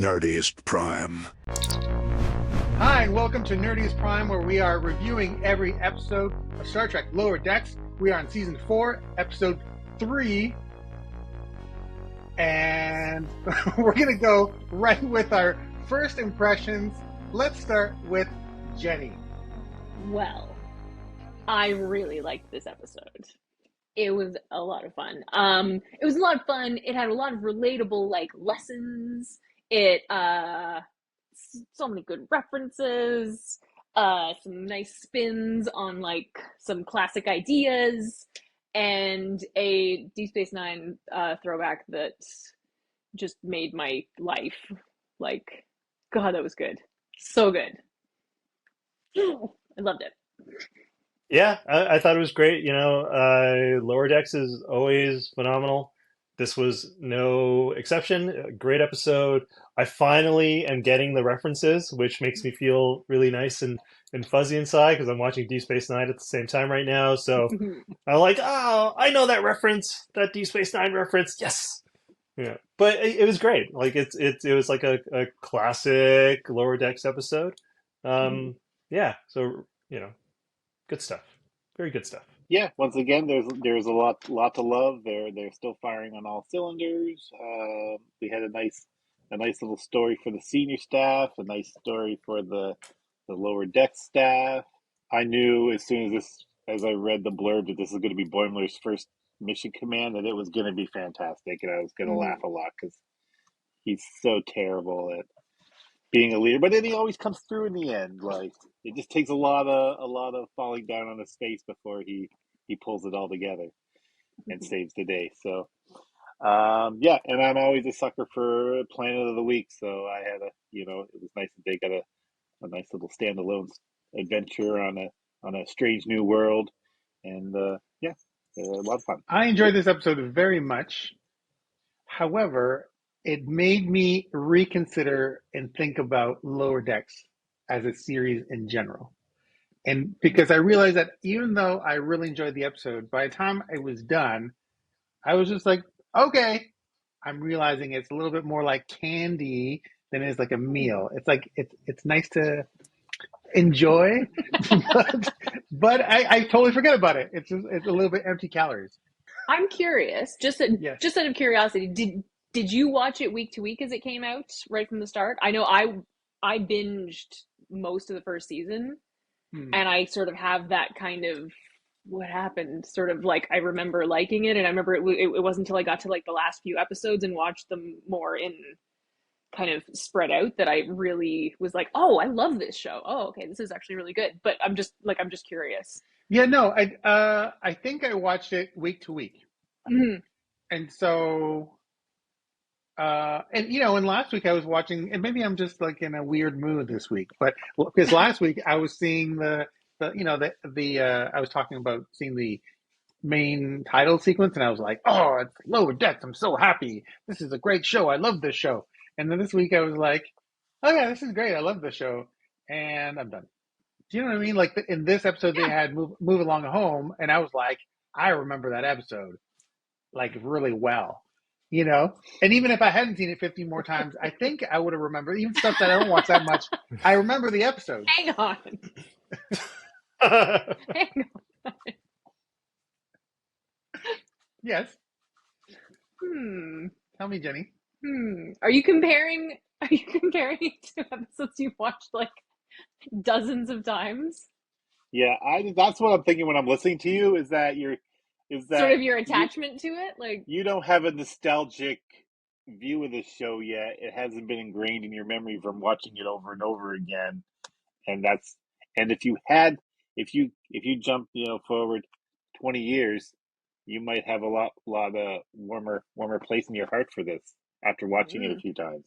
Nerdiest Prime. Hi, and welcome to Nerdiest Prime, where we are reviewing every episode of Star Trek Lower Decks. We are on Season 4, Episode 3, and we're going to go right with our first impressions. Let's start with Jenny. Well, I really liked this episode. It was a lot of fun. It was a lot of fun. It had a lot of relatable, lessons. It, so many good references, some nice spins on, some classic ideas, and a Deep Space Nine, throwback that just made my life. God, that was good. So good. I loved it. Yeah, I thought it was great. Lower Decks is always phenomenal. This was no exception. A great episode. I finally am getting the references, which makes me feel really nice and fuzzy inside because I'm watching Deep Space Nine at the same time right now. So I'm like, oh, I know that reference, that Deep Space Nine reference. Yes. Yeah, but it was great. It was like a classic Lower Decks episode. Yeah, so good stuff. Very good stuff. Yeah, once again, there's a lot to love. They're still firing on all cylinders. We had a nice little story for the senior staff, a nice story for the lower deck staff. I knew as soon as I read the blurb that this is going to be Boimler's first mission command, that it was going to be fantastic, and I was going to laugh a lot because he's so terrible at being a leader, but then he always comes through in the end. It just takes a lot of falling down on his face before he pulls it all together and saves the day. So yeah, and I'm always a sucker for Planet of the Week, so I had it was nice that they got a nice little standalone adventure on a strange new world, and yeah, a lot of fun. I enjoyed this episode very much. However, it made me reconsider and think about Lower Decks as a series in general. And because I realized that even though I really enjoyed the episode, by the time it was done, I was just like, okay, I'm realizing it's a little bit more like candy than it is like a meal. It's like it's nice to enjoy, but I totally forget about it. It's a little bit empty calories. I'm curious, just out of curiosity, did you watch it week to week as it came out right from the start? I know I binged most of the first season, and I sort of have that kind of what happened, sort of I remember liking it, and I remember it wasn't until I got to the last few episodes and watched them more in kind of spread out that I really was like, oh, I love this show. Oh, okay, this is actually really good. But I'm just curious. Yeah, no, I think I watched it week to week, and so and last week I was watching, and maybe I'm just in a weird mood this week, but because last week I was seeing I was talking about seeing the main title sequence, and I was like, oh, it's Lower Decks. I'm so happy. This is a great show. I love this show. And then this week I was like, oh yeah, this is great. I love the show, and I'm done. Do you know what I mean? In this episode, they had move Along Home, and I was like, I remember that episode really well, And even if I hadn't seen it 50 more times, I think I would have remembered even stuff that I don't watch that much. I remember the episode. Hang on. Hang on. Yes. Tell me, Jenny. Are you comparing it to episodes you've watched dozens of times? Yeah, that's what I'm thinking when I'm listening to you, is that sort of your attachment to it? You don't have a nostalgic view of the show yet. It hasn't been ingrained in your memory from watching it over and over again. And if you jump, forward 20 years, you might have a lot of warmer place in your heart for this after watching it a few times.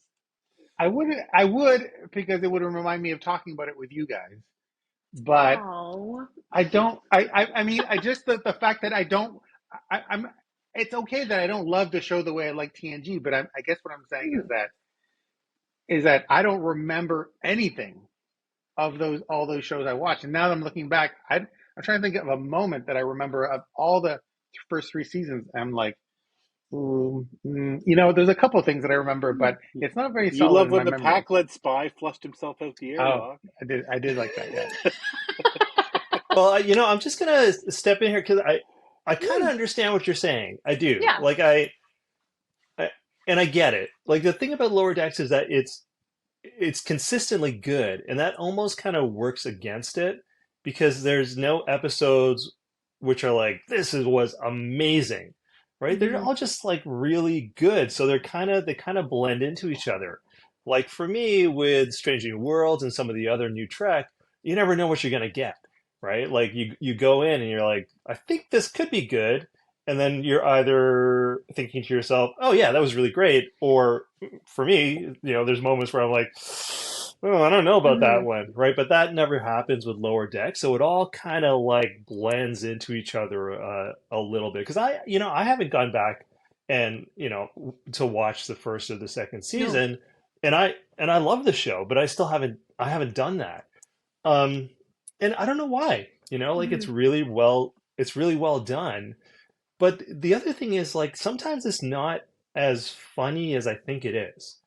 I would, because it would remind me of talking about it with you guys. But I don't. I mean, I just the fact that I don't. I'm. It's okay that I don't love the show the way I like TNG, but I guess what I'm saying is that I don't remember anything of all those shows I watched. And now that I'm looking back, I'm trying to think of a moment that I remember of all the first 3 seasons. I'm like, There's a couple of things that I remember, but it's not very You solid love in my when the memory. pack-led spy flushed himself out the Oh, airlock. I did like that. Yeah. Well, I'm just gonna step in here because I kind of Mm, understand what you're saying. I do. yeah. I and I get it. Like the thing about Lower Decks is that it's consistently good, and that almost kind of works against it because there's no episodes which are like was amazing, right? They're Hmm. all just like really good, so they kind of blend into each other. Like for me with Strange New Worlds and some of the other new Trek, you never know what you're gonna get, right? Like you go in and you're like, I think this could be good, and then you're either thinking to yourself, oh yeah, that was really great, or for me, there's moments where I'm like, oh, I don't know about that Hmm. one, right? But that never happens with Lower Deck, so it all kind of like blends into each other a little bit. Because I haven't gone back and to watch the first or the second No. season, and I love the show, but I haven't done that. Um, and I don't know why. Like Hmm. it's really well done. But the other thing is like sometimes it's not as funny as I think it is.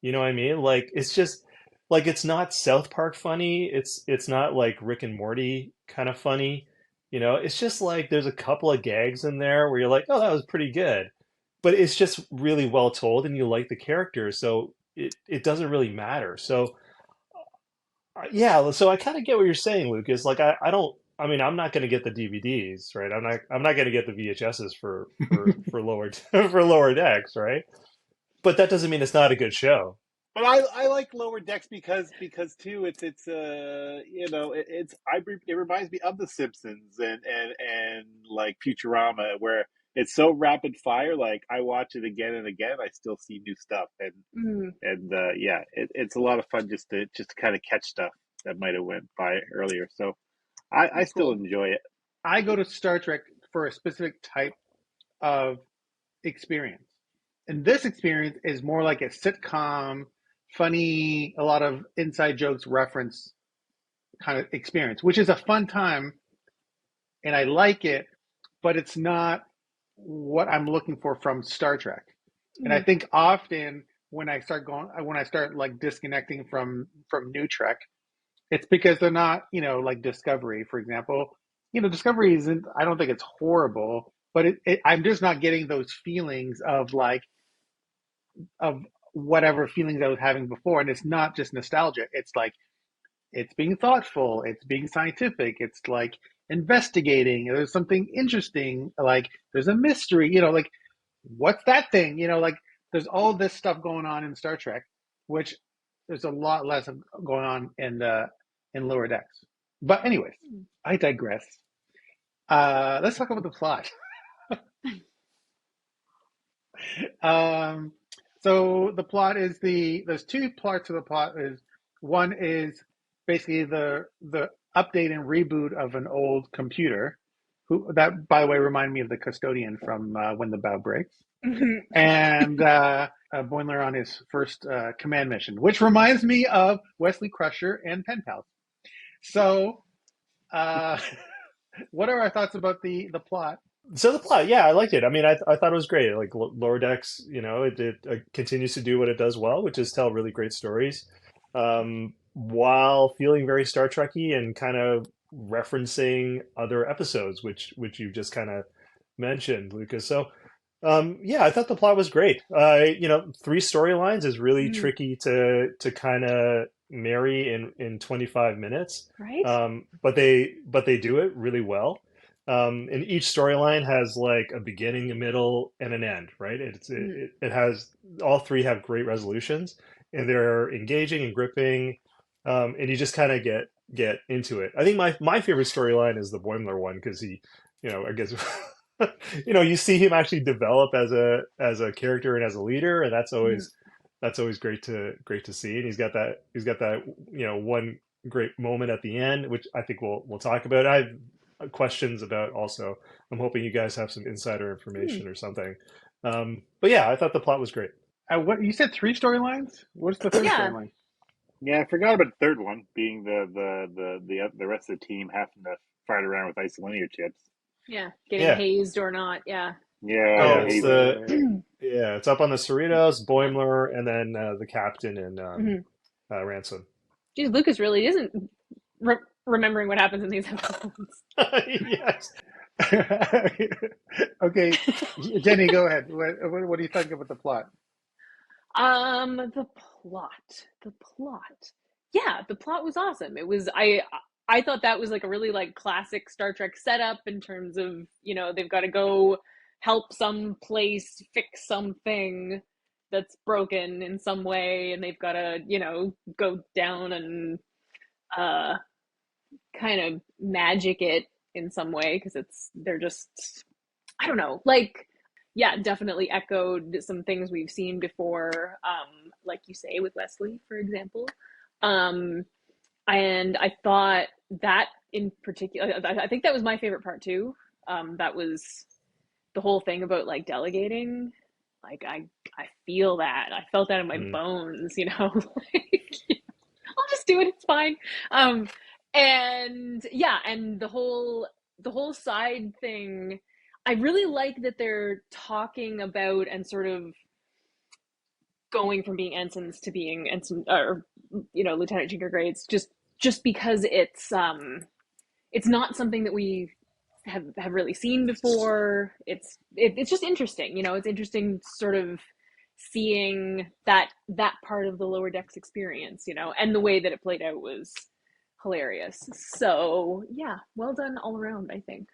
You know what I mean? Like it's just like it's not South Park funny. It's not like Rick and Morty kind of funny. It's just like there's a couple of gags in there where you're like, "Oh, that was pretty good." But it's just really well told and you like the characters, so it doesn't really matter. So yeah, so I kind of get what you're saying, Lucas. Like I don't. I mean, I'm not going to get the DVDs, right? I'm not going to get the VHSs for lower for lower decks, right? But that doesn't mean it's not a good show. But I like Lower Decks because too it's it reminds me of The Simpsons and like Futurama, where it's so rapid fire. Like I watch it again and again, I still see new stuff, Hmm. and yeah, it's a lot of fun just to kind of catch stuff that might have went by earlier. So I That's still cool. enjoy it. I go to Star Trek for a specific type of experience. And this experience is more like a sitcom, funny, a lot of inside jokes reference kind of experience, which is a fun time and I like it, but it's not what I'm looking for from Star Trek. And I Mm. think often when I start like disconnecting from new Trek, it's because they're not, like Discovery, for example. Discovery isn't. I don't think it's horrible, but I'm just not getting those feelings of whatever feelings I was having before. And it's not just nostalgia. It's like it's being thoughtful, it's being scientific, it's like investigating. There's something interesting, like there's a mystery. Like what's that thing? Like there's all this stuff going on in Star Trek, which there's a lot less going on in Lower Decks. But anyways, Mm. I digress. Let's talk about the plot. Um, so the plot is there's two parts of the plot. Is one is basically the update and reboot of an old computer, who that by the way remind me of the custodian from When the Bow Breaks, Mhm. and Boimler on his first command mission, which reminds me of Wesley Crusher and Pen Pals. So, uh, what are our thoughts about the plot? So the plot, yeah, I liked it. I mean, I thought it was great. Like Lower Decks, it continues to do what it does well, which is tell really great stories, while feeling very Star Trekky and kind of referencing other episodes, which you just kind of mentioned, Lucas. So, yeah, I thought the plot was great. Three storylines is really Mm. tricky to kind of marry in 25 minutes, Right? but they do it really well. And each storyline has like a beginning, a middle, and an end, right? Mm. It has all three have great resolutions, and they're engaging and gripping, and you just kind of get into it. I think my favorite storyline is the Boimler one because I guess you see him actually develop as a character and as a leader, and Mm. that's always great to see. And he's got that one great moment at the end, which I think we'll talk about. I have questions about also. I'm hoping you guys have some insider Mm. information or something. But yeah, I thought the plot was great. What you said? Three storylines. What's the third Yeah. storyline? Yeah, I forgot about the third one being the rest of the team having to fight around with isolinear chips. Yeah. Getting Yeah, hazed or not. Yeah. Yeah, Yeah, the it's hazed. the Oh, yeah, it's up on the Cerritos, Boimler, and then the captain and Mhm. Ransom. Geez, Lucas really isn't re- remembering what happens in these episodes. Yes. okay, Jenny, go ahead. What do you think about the plot? The plot. Yeah, the plot was awesome. It was I thought that was like a really like classic Star Trek setup in terms of, they've got to go help some place fix something that's broken in some way, and they've got to, go down and uh kind of magic it in some way because they're just, I don't know, like, yeah, definitely echoed some things we've seen before, like you say with Wesley, for example. Um, and I thought that in particular, I think that was my favorite part too. That was the whole thing about like delegating. Like I feel that. I felt that in my Mm. bones, like, I'll just do it. It's fine. Um, and yeah, and the whole side thing, I really like that they're talking about and sort of going from being ensigns to being ensign, or lieutenant junior grades, just because it's not something that we have really seen before. It's just interesting. It's interesting sort of seeing that part of the lower decks experience, and the way that it played out was hilarious. So yeah, well done all around, I think.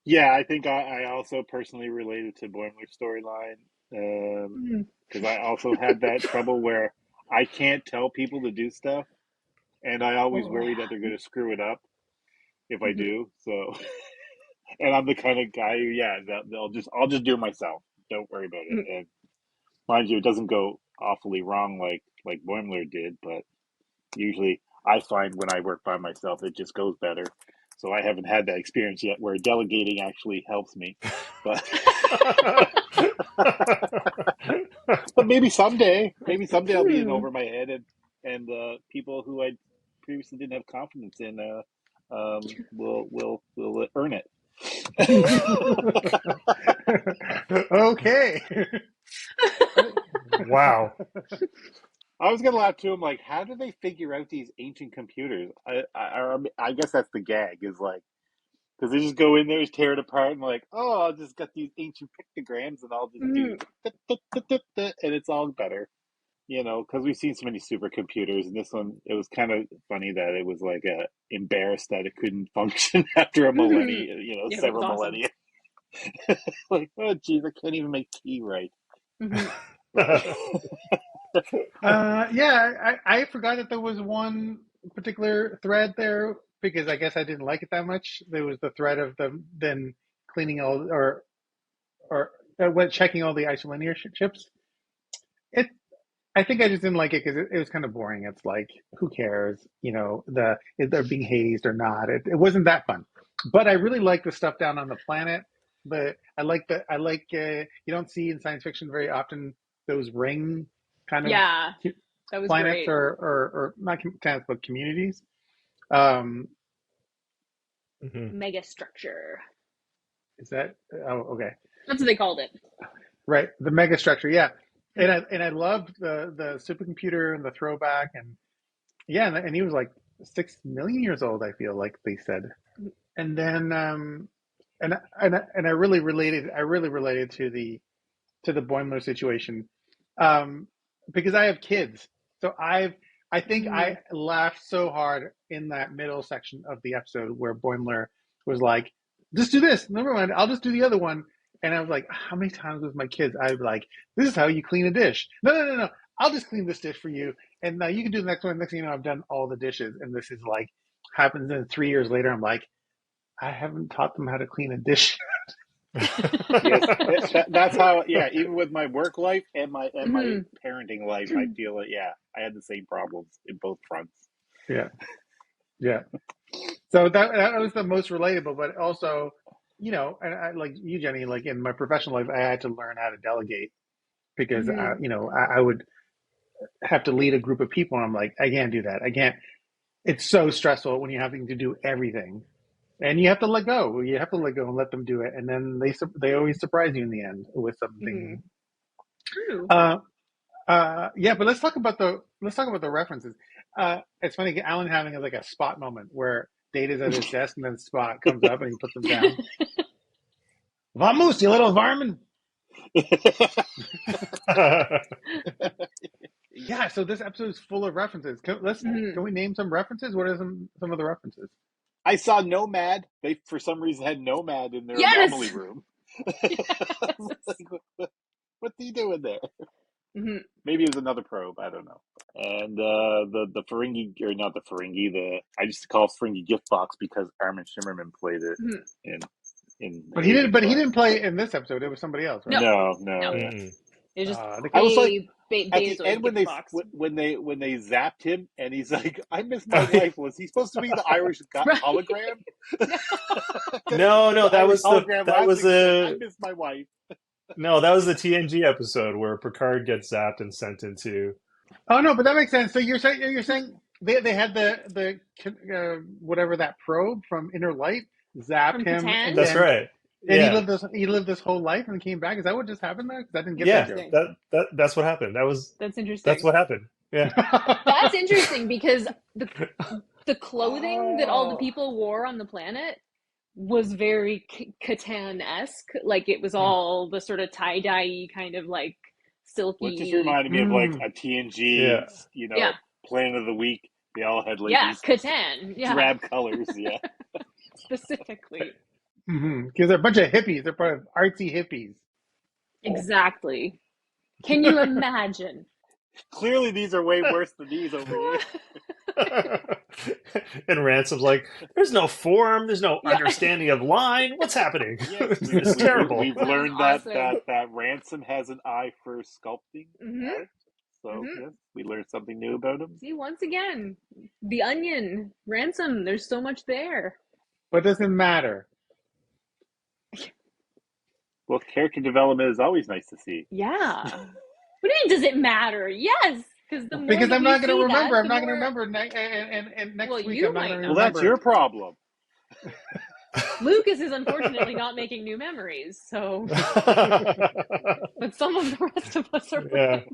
Yeah, I think I also personally related to Boimler's storyline Mm. because I also had that trouble where I can't tell people to do stuff, and I always Oh worry yeah. that they're going to screw it up if I Mm-hmm. do. So, and I'm the kind of guy who, yeah, I'll just do it myself. Don't worry about it. And mind you, it doesn't go awfully wrong like Boimler did, but usually I find when I work by myself, it just goes better. So I haven't had that experience yet where delegating actually helps me, but but maybe someday I'll be in Mm-hmm. over my head, and people who I previously didn't have confidence in will earn it. Okay. Wow. I was gonna laugh too. I'm like, how do they figure out these ancient computers? I guess that's the gag is like, because they just go in there, tear it apart, and like, oh, I'll just got these ancient pictograms, and I'll just do, and it's all better. Because we've seen so many supercomputers, and this one, it was kind of funny that it was like embarrassed that it couldn't function after a millennia, Yeah, that was several awesome. millennia. Like, oh, geez, I can't even make tea right. Mm-hmm. But Yeah, I forgot that there was one particular thread there because I guess I didn't like it that much. There was the thread of them then cleaning all or checking all the isolinear chips. It I think I just didn't like it because it was kind of boring. It's like who cares, if they're being hazed or not. It wasn't that fun, but I really like the stuff down on the planet. I like you don't see in science fiction very often those ring kind of Yeah, that was planets great. or not planets but communities. Um, Mhm. Mega structure. is that okay? That's what they called it. Right, the mega structure, yeah. And I loved the supercomputer and the throwback and yeah, and he was like 6 million years old. I feel like they said, and then and I really related. I really related to the Boimler situation, um, because I have kids. So I think Mm. I laughed so hard in that middle section of the episode where Boimler was like, "Just do this. Never mind. I'll just do the other one." And I was like, "How many times with my kids I'd be like, this is how you clean a dish. No, no, no, no. I'll just clean this dish for you, and now you can do the next one. Next thing you know, I've done all the dishes, and this is like happens. And 3 years later, I'm like, I haven't taught them how to clean a dish. yes, that's how. Yeah, even with my work life and my Mm-hmm. parenting life, I feel it. Yeah, I had the same problems in both fronts. Yeah, yeah. So that was the most relatable, but also, and I, like you, Jenny, like in my professional life, I had to learn how to delegate because Mm-hmm. I would have to lead a group of people, and I'm like, I can't do that. I can't. It's so stressful when you're having to do everything. And you have to let go. You have to let go and let them do it, and then they always surprise you in the end with Hmm. something. True. Yeah, but let's talk about the references. It's funny, Alan having like a Spot moment where Data's at his desk and then Spot comes up and he puts him down. Vamos, you little varmin! Yeah, so this episode is full of references. Mhm. Can we name some references? What are some of the references? I saw Nomad. They for some reason had Nomad in their Yes. anomaly room. Like, what's he doing there? Mhm. Maybe it was another probe. I don't know. And the Ferengi, or not the Ferengi, I used to call it Ferengi gift box because Armin Shimmerman played it Mhm. in But he didn't. Haven But he Prime. didn't play it in this episode. It was somebody else, right? No. No, yeah. Mm. It was just I was like, at the Bezo's end when gift box. they zapped him and he's like, "I miss my wife." Was he supposed to be the Irish Right. hologram? No, The that Irish was hologram that last was week said, "I a miss my wife." no, that was the TNG episode where Picard gets zapped and sent into. Oh no, but that makes sense. So you're saying they had the whatever that probe from Inner Light zap From him, and Catan? That's then right. and Yeah, he lived this whole life and came back. Is that what just happened there? Because I didn't get that yeah. joke. Interesting. That's what happened. That's That's interesting. what happened. Yeah. That's interesting because the clothing that all the Oh, people wore on the planet was very Catan-esque. Like it was all the sort of tie-dye kind of like what just silky. reminded me of like Mm. a Yeah. TNG, Yeah. Planet of the Week. They all had like Yeah, these Catan. Yeah, drab colors. Yeah. specifically. Because they're a bunch of hippies. They're part of artsy hippies. Exactly. Can you imagine? Clearly, these are way worse than these over here. And Ransom's like, "There's no form. There's no Yeah. understanding of line. What's happening? Yes, It's terrible." we've That was learned awesome. that Ransom has an eye for sculpting Hmm. art. So Hmm. yes, we learned something new about him. See, once again, the onion, ransom, there's so much there. But it doesn't matter. Well, character development is always nice to see. Yeah. What do you mean, does it matter? Yes, because the more Because that I'm we not going to see remember. that, I'm the not going to more. remember. And Well, next week, you I'm not might going to Well, not. that's remember. your problem. Lucas is unfortunately not making new memories, so. But some of the rest of us are Yeah, remembering.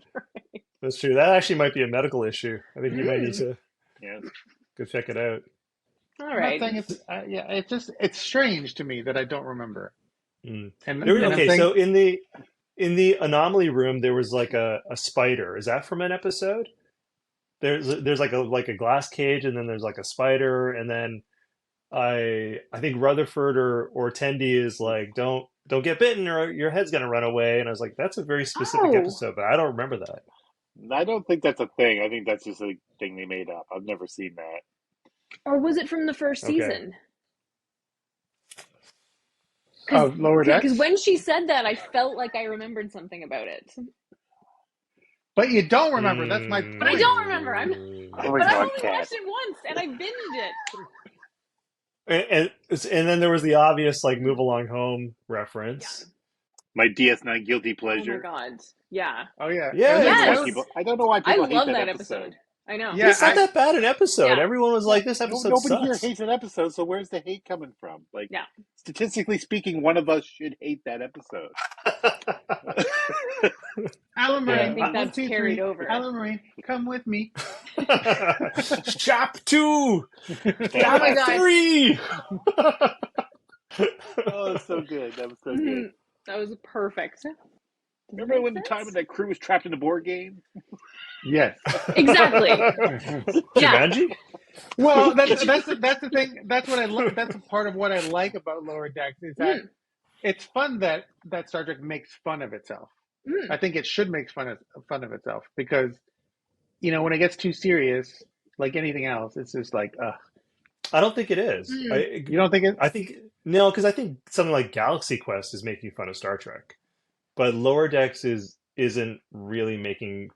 that's true. That actually might be a medical issue. I think you might need Mm. to Yes. go check it out. All I'm not right. saying it's. Yeah, it's strange to me that I don't remember. Mm. And I'm Okay, saying, so in the anomaly room, there was like a spider. Is that from an episode? There's like a glass cage, and then there's like a spider, and then I think Rutherford or Tendi is like, don't get bitten or your head's gonna run away. And I was like, that's a very specific Oh, episode, but I don't remember that. I don't think that's a thing. I think that's just a thing they made up. I've never seen that. or was it from the first Okay. season? Lower Because Decks, when she said that, I felt like I remembered something about it. but you don't remember. That's my But I point. don't remember. Oh my But I've God, only Cat. watched it once, and I binged it. And then there was the obvious like move along home reference. My DS9 guilty Oh my pleasure. god. Yeah. Oh yeah, Yeah, I don't know why Yes. people. I don't know why I people hate love that that episode. episode. I know. yeah. it's not that bad an episode. Yeah. Everyone was like, this No, episode nobody here sucks. hates an episode. So where's the hate coming from? Like, Yeah. statistically speaking, one of us should hate that episode. Alan And I Yeah. Marine, think 1, that's 2, carried 3. over. Alan Marine, come with me. Chap 2! Oh my Chap god. 3! Oh, it's so good. That was so good. Mhm. That was perfect. Does it Remember make when the sense? time when that crew was trapped in a board game? Yes. Exactly. Yeah. Jumanji? Well, that's the thing. That's what that's a part of what I like about Lower Decks is that Mm. it's fun that Star Trek makes fun of itself. Mm. I think it should make fun of itself because when it gets too serious, like anything else, it's just like, I don't think it is. Mm. you don't think it? I think no, because I think something like Galaxy Quest is making fun of Star Trek, but Lower Decks isn't really making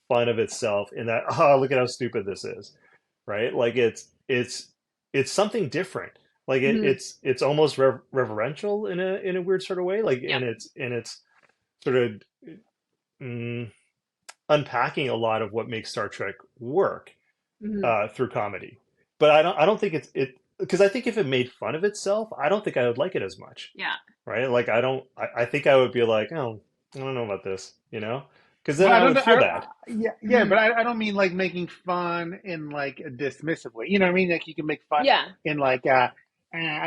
fun of itself in that, oh, look at how stupid this is, right? Like it's something different. Like Mhm. it's almost reverential in a weird sort of way. Like Yeah. and it's sort of mm, unpacking a lot of what makes Star Trek work Mhm. through comedy. But I don't think because I think if it made fun of itself, I don't think I would like it as much, Yeah. right? Like I don't. I think I would be like, oh, I don't know about this, you know, because then Well, I I don't would know. feel bad. Yeah, Mhm. but I don't mean like making fun in like a dismissive way. You know what I mean? Like you can make fun Yeah. in like, I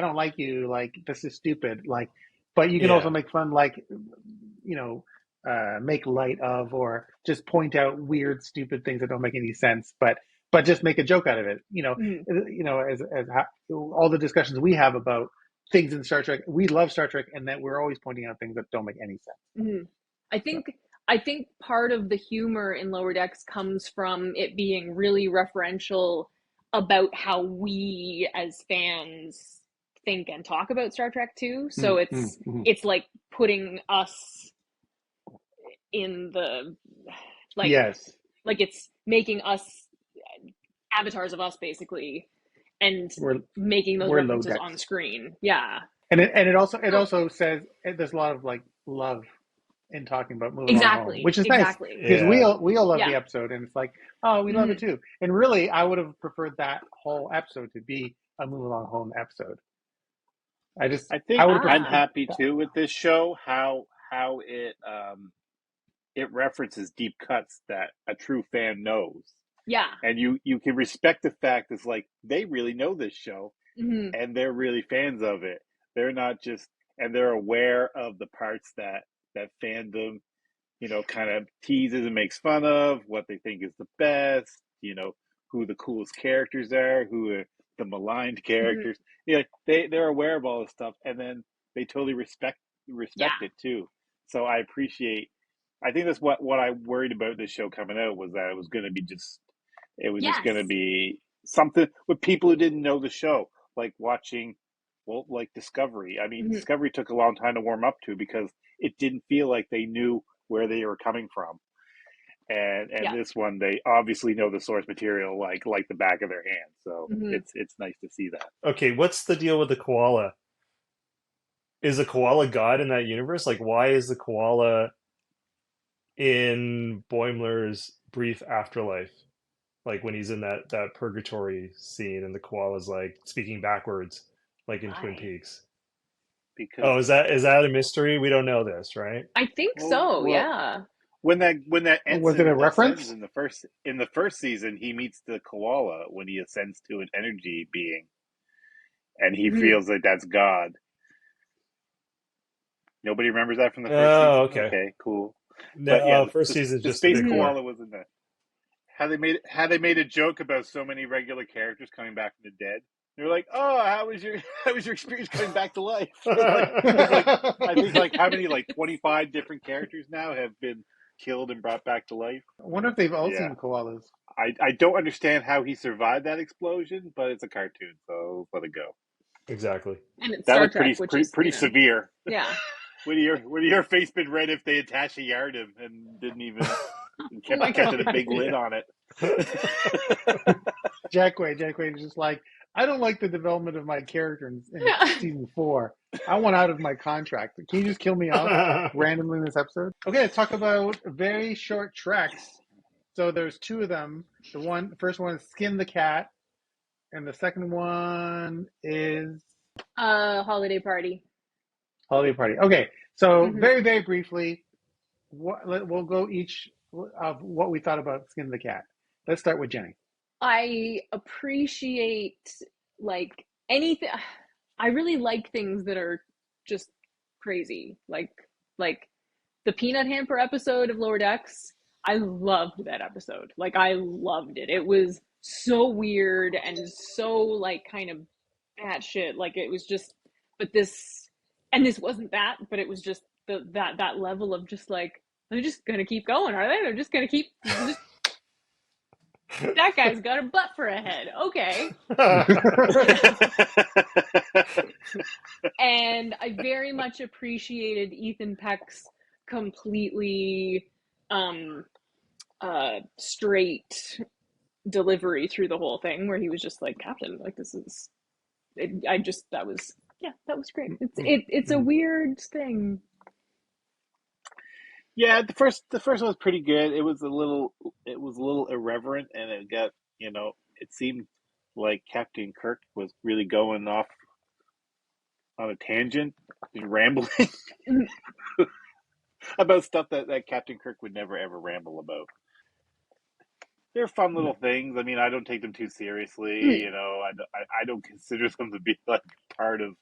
don't like you. Like this is stupid. Like, but you can also Yeah. make fun like, you know, make light of or just point out weird, stupid things that don't make any sense. But just make a joke out of it. Mhm. As all the discussions we have about things in Star Trek, we love Star Trek, and that we're always pointing out things that don't make any sense. Mhm. I So, think I think part of the humor in Lower Decks comes from it being really referential about how we as fans think and talk about Star Trek too. So mm, it's mm, mm. it's like putting us in the like Yes. like it's making us avatars of us basically and We're making those we're low references on decks, screen. Yeah. and it So also says there's a lot of like love in talking about moving on home, exactly, which is nice exactly. because we Yeah. all we all love the Yeah. episode, and it's like, oh, we love it Hmm. too. And really, I would have preferred that whole episode to be a moving on home episode. I I think would have I'm Ah, preferred happy that. too with this show. How it references deep cuts that a true fan knows, yeah. and you can respect the fact it's like they really know this show Hmm. and they're really fans of it. They're not just, and they're aware of the parts that fandom, kind of teases and makes fun of, what they think is the best, who the coolest characters are, who are the maligned Hmm. characters. They're aware of all this stuff, and then they totally Yeah. respect it too. So I appreciate. I think that's what I worried about this show coming out was that it was just going to Yes. be something with people who didn't know the show, like watching, well, like Discovery. I mean, Hmm. Discovery took a long time to warm up to because it didn't feel like they knew where they were coming from. And Yeah. this one, they obviously know the source material like the back of their hand. So Hmm. it's nice to see that. Okay, what's the deal with the koala? Is the koala God in that universe? Like, why is the koala in Boimler's brief afterlife? Like when he's in that purgatory scene, and the koala's like speaking backwards, like in Twin Why? Peaks. Because, Oh, is that a mystery? We don't know this, right? I think well, so. well, Yeah. when that Was it a ensign ascends reference? in the first season, he meets the koala when he ascends to an energy being, and he Hmm. feels like that's God. Nobody remembers that from the first Oh, season. okay. Okay, cool. But yeah, No, first the, season's the just a space bit Hmm. gore. koala was in there. How they made a joke about so many regular characters coming back from the dead. They're like, "Oh, how was your experience coming back to life?" Like, because I think like how many, like 25 different characters now have been killed and brought back to life. I wonder if they've all Yeah, seen koalas. I don't understand how he survived that explosion, but it's a cartoon, so let it go. Exactly. And it's That Star looked Trek, pretty which pretty is, pretty severe. yeah. Would your face been red if they attached a yard him and didn't even and Oh my kept it a God. big lid Yeah. on it? Jack Quaid is just like, I don't like the development of my character in Yeah. season 4. I want out of my contract. Can you just kill me off randomly in this episode? Okay, let's talk about very short treks. So there's two of them. First one is Skin the Cat, and the second one is Holiday party. Holiday Party. Okay, so Hmm. very, very briefly, we'll go each of what we thought about Skin the Cat. Let's start with Jenny. I appreciate like anything. I really like things that are just crazy. Like the peanut hamper episode of Lower Decks. I loved that episode. Like I loved it. It was so weird and so like kind of batshit. Like it was just, but this, and this wasn't that, but it was just that level of just like they're just gonna keep going, are they? They're just gonna keep just that guy's got a butt for a head. Okay. And I very much appreciated Ethan Peck's completely um straight delivery through the whole thing where he was just like, Captain, like this is it, I just that was yeah, that was great. It's a weird thing. Yeah, the first one was pretty good. It was a little irreverent, and it seemed like Captain Kirk was really going off on a tangent, rambling about stuff that Captain Kirk would never ever ramble about. They're fun little things. I mean, I don't take them too seriously. You know, I don't consider them to be like part of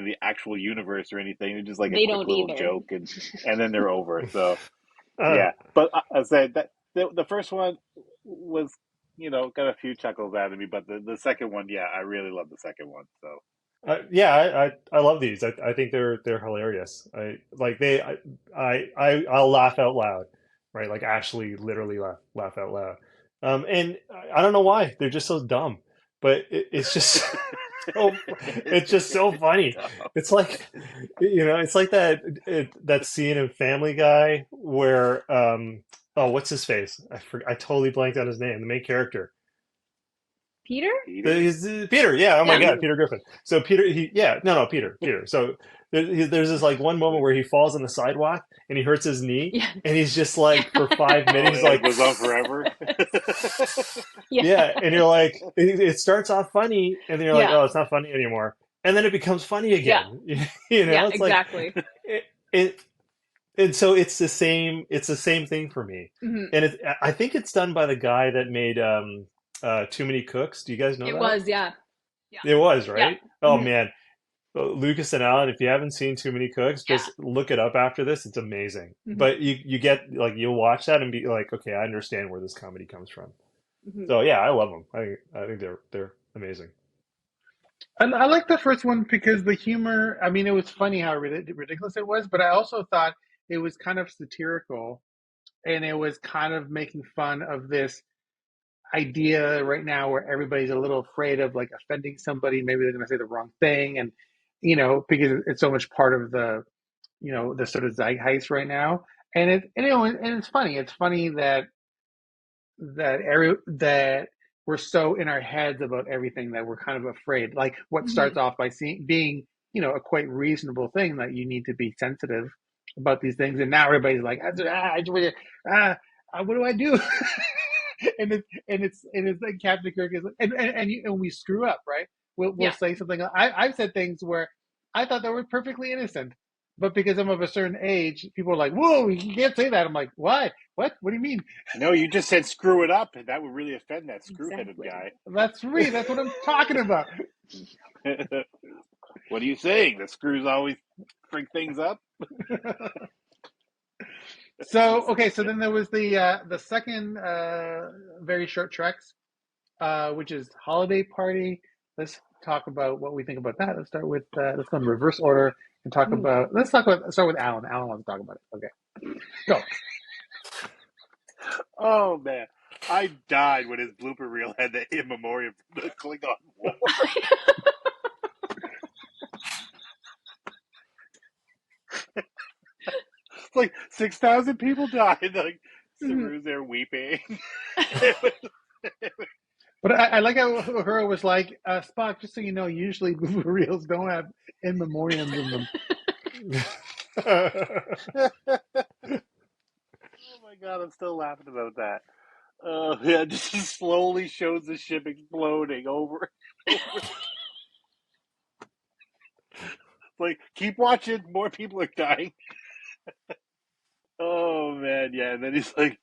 the actual universe or anything. They're just like a They quick don't little either. joke, and then they're over. So Uh, yeah, but I said that the first one was, you know, got a few chuckles out of me, but the second one, yeah, I really love the second one. So yeah, I love these. I think they're hilarious. I'll laugh out loud, right? Like actually, literally laugh out loud. And I don't know why they're just so dumb, but it's just it's just so funny. It's like, it's like that scene in Family Guy where oh, what's his face? I totally blanked on his name. The main character. Peter? Peter, Peter, yeah. Oh my Yeah. God, Peter Griffin. So Peter, no, Peter. So there's this like one moment where he falls on the sidewalk and he hurts his knee, Yeah. and he's just like for 5 minutes, he's oh, like, it goes on forever. Yeah. yeah, and you're like, it starts off funny, and then you're like, Yeah. oh, it's not funny anymore, and then it becomes funny again. Yeah, It's exactly. like it, and so it's the same. It's the same thing for me, Mhm. and I think it's done by the guy that made Too Many Cooks. Do you guys know It that? was, yeah. It was, Yeah. right? Oh Mhm. man, Lucas and Alan, if you haven't seen Too Many Cooks, Yeah. just look it up after this. It's amazing. Mhm. But you get like you'll watch that and be like, okay, I understand where this comedy comes from. Mhm. So yeah, I love them. I think they're amazing. And I like the first one because the humor, I mean, it was funny how ridiculous it was, but I also thought it was kind of satirical and it was kind of making fun of this idea right now where everybody's a little afraid of like offending somebody. Maybe they're going to say the wrong thing. And, because it's so much part of the sort of zeitgeist right now. And it's funny. It's funny that we're so in our heads about everything that we're kind of afraid. Like what starts Mhm. off by being, a quite reasonable thing that you need to be sensitive about these things, and now everybody's like, what do I do? and it's like Captain Kirk is, and we screw up, right? We'll Yeah. say something. I've said things where I thought they were perfectly innocent, but because I'm of a certain age, people are like, "Whoa, you can't say that." I'm like, "Why? What? What do you mean?" No, you just said screw it up, and that would really offend that screw-headed Exactly. guy. That's me. That's what I'm talking about. What are you saying? The screws always freak things up? So okay, so then there was the second very short treks, which is Holiday Party. Let's talk about what we think about that. Let's go in reverse order and talk Mhm. about. Start with Alan. Alan wants to talk about it. Okay, go. Oh man, I died when his blooper reel had the in memoriam from the Klingon War. It's like 6,000 people died. Like Mhm. Saru's there weeping. But I like how Uhura was like, Spock, just so you know, usually blooper reels don't have in memoriams in them. Oh my god, I'm still laughing about that. Yeah, just slowly shows the ship exploding over and over. Like, keep watching, more people are dying. Oh man, yeah, and then he's like,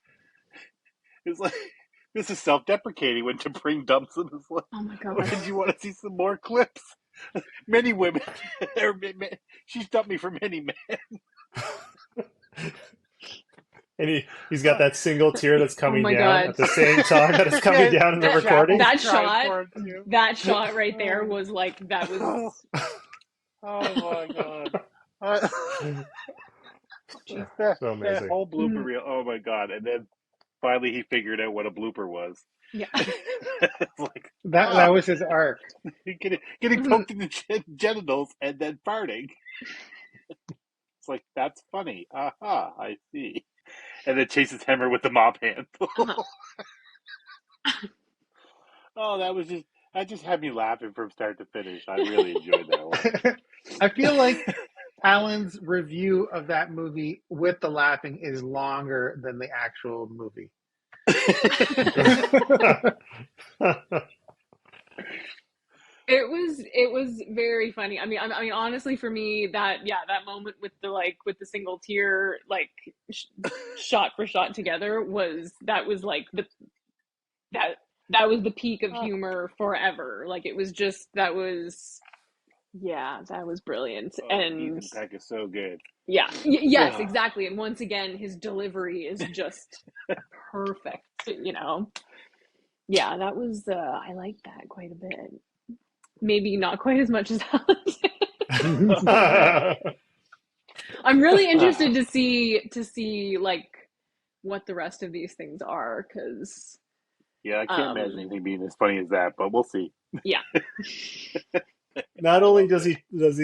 this is self-deprecating when T'Pring dumps him. It's like, Oh my oh, god. did you want to see some more clips? Many women, she's dumped me for many men. And he's got that single tear that's Oh coming my down god. at the same time that it's coming Yeah, down in the That recording. that Chapel's crying shot for him too. that shot right there was like that Oh, was oh my god. jeez. That So amazing. whole blooper Mhm. reel. Oh my god! And then finally he figured out what a blooper was. Yeah. It's like That was his arc. getting Mhm. poked in the genitals and then farting. It's like that's funny. Aha! I see. And then chases Hammer with the mop handle. Uh-huh. Oh, that just had me laughing from start to finish. I really enjoyed that one. I feel like Alan's review of that movie with the laughing is longer than the actual movie. It was very funny. I mean, honestly, for me, that moment with the single tear, like shot for shot together was like that that was the peak of humor forever. Like it was just that was brilliant. And Ethan Peck is so good. yeah, yes, exactly. And once again, his delivery is just perfect. Yeah, that was I liked that quite a bit. Maybe not quite as much as Alex. I'm really interested to see like what the rest of these things are, because Yeah, I can't imagine anything being as funny as that, but we'll see. yeah. Not only does he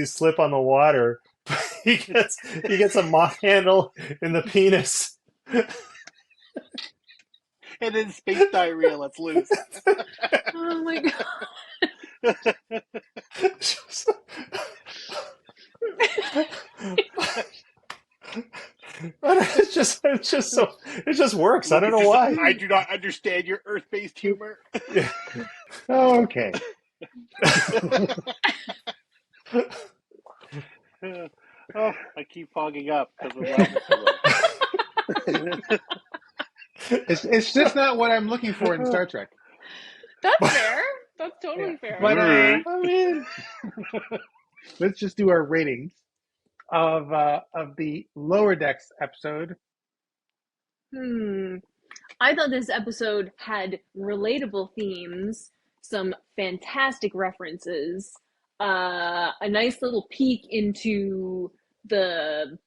slip on the water, but he gets a moth handle in the penis. And then space diarrhea lets loose. Oh my god. It just works. I don't know why. I do not understand your Earth-based humor. Yeah. Oh, okay. Oh, I keep fogging up because of laughing. It's just not what I'm looking for in Star Trek. That's fair. That's totally fair. But I mean, let's just do our ratings of the Lower Decks episode. I thought this episode had relatable themes, some fantastic references, a nice little peek into the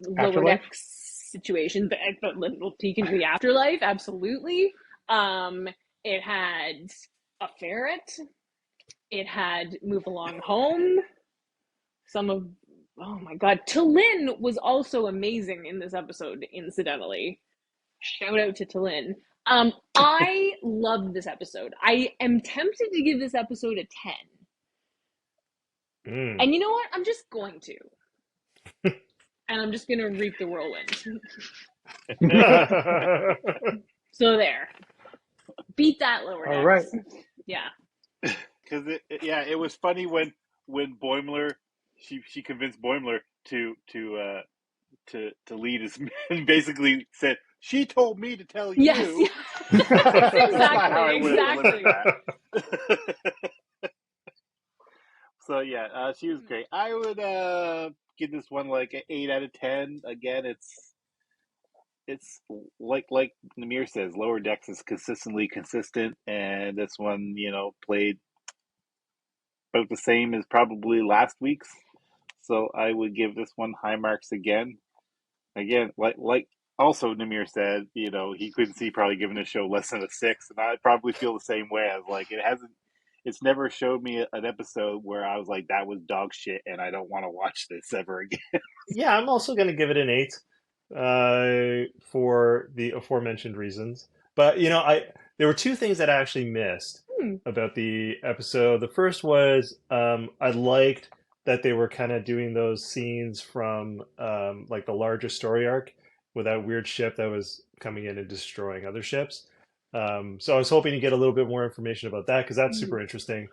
Lower Afterlife? Decks situation, the little peek into the afterlife, absolutely. It had a ferret. It had Move Along Home. Oh my god, T'Lyn was also amazing in this episode, incidentally. Shout out to T'Lyn. I loved this episode. I am tempted to give this episode a 10. And you know what? I'm just going to. And I'm just going to reap the whirlwind. So there. Beat that, Lower Decks. All right. Yeah. Because it was funny when Boimler, she convinced Boimler to lead his men, basically said, she told me to tell you. Yes. Exactly. So yeah, she was great. I would give this one like an 8 out of 10. Again, it's like Namir says, Lower Decks is consistently consistent, and this one, played about the same as probably last week's. So I would give this one high marks again. Again, like also Namir said, he couldn't see probably giving the show less than a 6, and I probably feel the same way. I was like, it's never showed me an episode where I was like, that was dog shit, and I don't want to watch this ever again. Yeah, I'm also going to give it an 8 for the aforementioned reasons. But, there were two things that I actually missed about the episode. The first was I liked that they were kind of doing those scenes from like the larger story arc with that weird ship that was coming in and destroying other ships. So I was hoping to get a little bit more information about that because that's super interesting.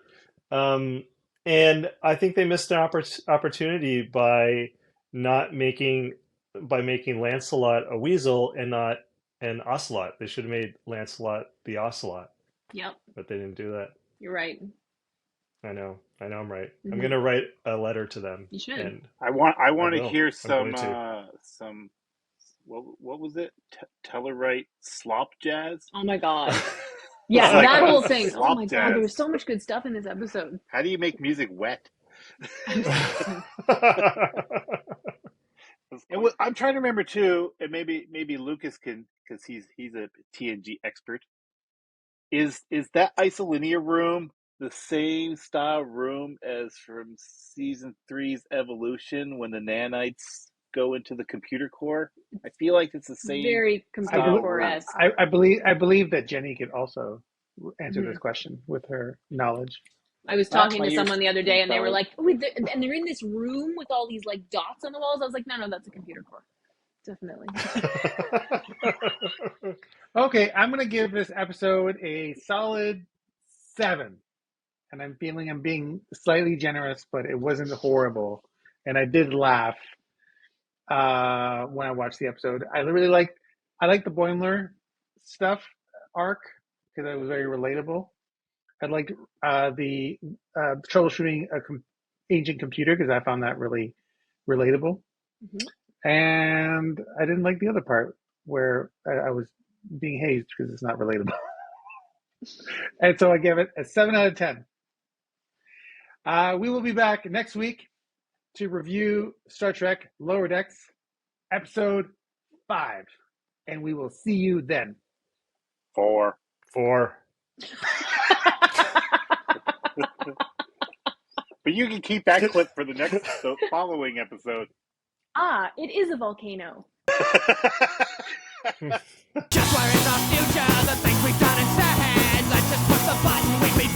And I think they missed an opportunity by making Lancelot a weasel and not an ocelot. They should have made Lancelot the ocelot. Yep. But they didn't do that. You're right. I know I'm right. I'm gonna write a letter to them. You should. And I want to hear some what was it? Tellerite slop jazz? Oh my god. Yeah, like that whole thing. Oh my jazz. god, there was so much good stuff in this episode. How do you make music wet? I'm trying to remember too, and maybe Luckas can, because he's a TNG expert. Is that isolinear room the same style room as from season 3's Evolution when the nanites go into the computer core? I feel like it's the same. Very computer core-esque. I believe that Jenny could also answer this question with her knowledge. I was talking to someone the other day, and they were like, "Oh, and they're in this room with all these like dots on the walls." I was like, "No, that's a computer core, definitely." Okay, I'm gonna give this episode a solid 7. and I'm feeling I'm being slightly generous, but it wasn't horrible, and I did laugh when I watched the episode. I like the Boimler stuff arc because it was very relatable. I liked the troubleshooting ancient computer because I found that really relatable. Mm-hmm. And I didn't like the other part where I was being hazed because it's not relatable. And so I gave it a 7 out of 10. We will be back next week to review Star Trek Lower Decks, episode 5. And we will see you then. 4. But you can keep that clip for the following episode. It is a volcano. Just where in the future, the things we've done and said, let's just push the button we've been